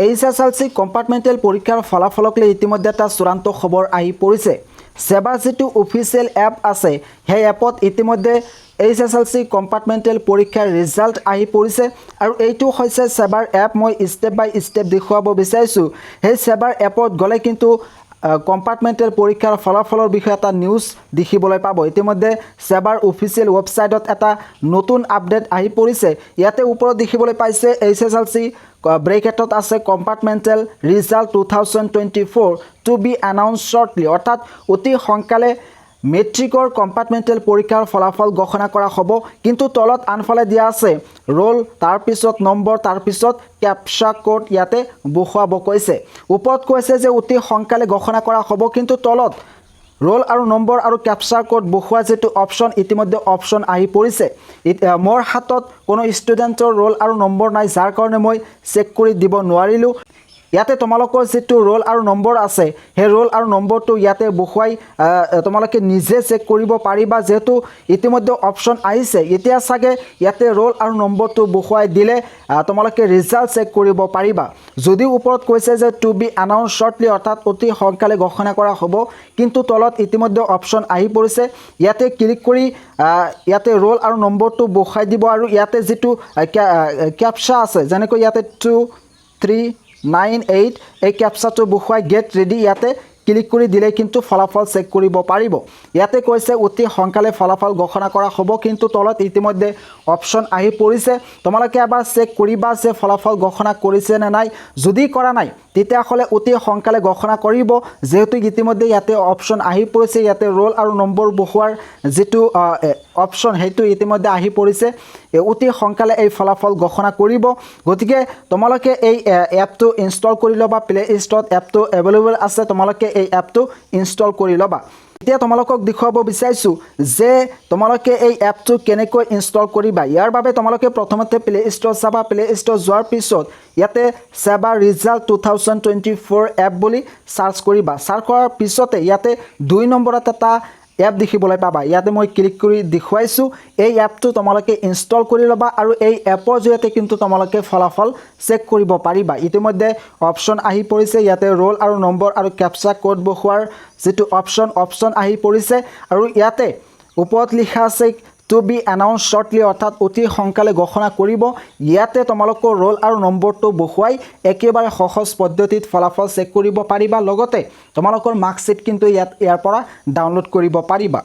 HSLC compartmental পৰীক্ষাৰ ফলাফলক লৈ ইতিমধ্যে এটা চূড়ান্ত খবৰ আহি পৰিছে। সেবাৰ যেটো অফিচিয়েল এপ আছে সেই এপত ইতিমধ্যে HSLC কম্পাৰ্টমেণ্টেল পৰীক্ষাৰ ৰিজাল্ট আহি পৰিছে আৰু এইটো হৈছে সেবাৰ এপ। মই ষ্টেপ বাই ষ্টেপ দেখুৱাব বিচাৰিছোঁ। সেই সেবাৰ এপত গ'লে কিন্তু কম্পাৰ্টমেণ্টেল পৰীক্ষাৰ ফলাফলৰ বিষয়ে এটা নিউজ দেখিবলৈ পাব। ইতিমধ্যে সেবাৰ অফিচিয়েল ৱেবছাইটত এটা নতুন আপডেট আহি পৰিছে। ইয়াতে ওপৰত দেখিবলৈ পাইছে HSLC ব্ৰেকেটত আছে compartmental result 2024 to be announce shortly, অৰ্থাৎ অতি সোনকালে মেট্ৰিকৰ কম্পাৰ্টমেণ্টেল পৰীক্ষাৰ ফলাফল ঘোষণা কৰা হ'ব। কিন্তু তলত আনফালে দিয়া আছে ৰোল, তাৰপিছত নম্বৰ, তাৰপিছত কেপচা কোড ইয়াতে বহুৱাব কৈছে। ওপৰত কৈছে যে অতি সোনকালে ঘোষণা কৰা হ'ব, কিন্তু তলত ৰোল আৰু নম্বৰ আৰু কেপচা কোড বহুৱা যেটো অপশ্যন ইতিমধ্যে অপশ্যন আহি পৰিছে। মোৰ হাতত কোনো ষ্টুডেণ্টৰ ৰোল আৰু নম্বৰ নাই, যাৰ কাৰণে মই চেক কৰি দিব নোৱাৰিলোঁ। ইয়াতে তোমালোকৰ যেটো ৰোল আৰু নম্বৰ আছে সেই ৰোল আৰু নম্বৰটো ইয়াতে বহুৱাই তোমালোকে নিজে চেক কৰিব পাৰিবা। যেহেতু ইতিমধ্যে অপশ্যন আহিছে, এতিয়া চাগে ইয়াতে ৰোল আৰু নম্বৰটো বহুৱাই দিলে তোমালোকে ৰিজাল্ট চেক কৰিব পাৰিবা। যদিও ওপৰত কৈছে যে টু বি এনাউন্স শ্বৰ্টলি, অৰ্থাৎ অতি সোনকালে ঘোষণা কৰা হ'ব, কিন্তু তলত ইতিমধ্যে অপশ্যন আহি পৰিছে। ইয়াতে ক্লিক কৰি ইয়াতে ৰোল আৰু নম্বৰটো বহুৱাই দিব আৰু ইয়াতে যেটো কেপচা আছে, যেনেকৈ ইয়াতে 2398 এই কেপচাটো বহুৱাই গেট ৰেডি ইয়াতে ক্লিক কৰি দিলে কিন্তু ফলাফল চেক কৰিব পাৰিব। ইয়াতে কৈছে অতি সোনকালে ফলাফল ঘোষণা কৰা হ'ব, কিন্তু তলত ইতিমধ্যে অপশ্যন আহি পৰিছে। তোমালোকে এবাৰ চেক কৰিবা যে ফলাফল ঘোষণা কৰিছে নে নাই। যদি কৰা নাই তেতিয়াহ'লে অতি সোনকালে ঘোষণা কৰিব, যেহেতু ইতিমধ্যে ইয়াতে অপশ্যন আহি পৰিছে। ইয়াতে ৰোল আৰু নম্বৰ বহুৱাৰ যেটো অপশ্যন সেইটো ইতিমধ্যে আহি পৰিছে। অতি সোনকালে এই ফলাফল ঘোষণা কৰিব। গতিকে তোমালোকে এই এপটো ইনষ্টল কৰি ল'বা। প্লে ষ্টৰত এপটো এভেইলেবল আছে, তোমালোকে এই এপটো ইনষ্টল কৰি ল'বা। এতিয়া তোমালোকক দেখুৱাব বিচাৰিছোঁ যে তোমালোকে এই এপটো কেনেকৈ ইনষ্টল কৰিবা। ইয়াৰ বাবে তোমালোকে প্ৰথমতে প্লে ষ্টৰত যাবা। প্লে ষ্টৰত যোৱাৰ পিছত ইয়াতে সেবা ৰিজাল্ট 2024 এপ বুলি চাৰ্চ কৰিবা। চাৰ্চ কৰাৰ পিছতে ইয়াতে 2 নম্বৰত এটা এপ দেখিবলৈ পাবা। ইয়াতে মই ক্লিক কৰি দেখুৱাইছোঁ। এই এপটো তোমালোকে ইনষ্টল কৰি ল'বা আৰু এই এপৰ জৰিয়তে কিন্তু তোমালোকে ফলাফল চেক কৰিব পাৰিবা। ইতিমধ্যে অপশ্যন আহি পৰিছে। ইয়াতে ৰোল আৰু নম্বৰ আৰু কেপচা কোড বহুৱাৰ যেটো অপশ্যন আহি পৰিছে আৰু ইয়াতে ওপৰত লিখা আছে টু বি এনাউন্স শ্বৰ্টলি, অৰ্থাৎ অতি সোনকালে ঘোষণা কৰিব। ইয়াতে তোমালোকৰ ৰোল আৰু নম্বৰটো বহুৱাই একেবাৰে সহজ পদ্ধতিত ফলাফল চেক কৰিব পাৰিবা। লগতে তোমালোকৰ মাৰ্কশ্বিট কিন্তু ইয়াৰ পৰা ডাউনলোড কৰিব পাৰিবা।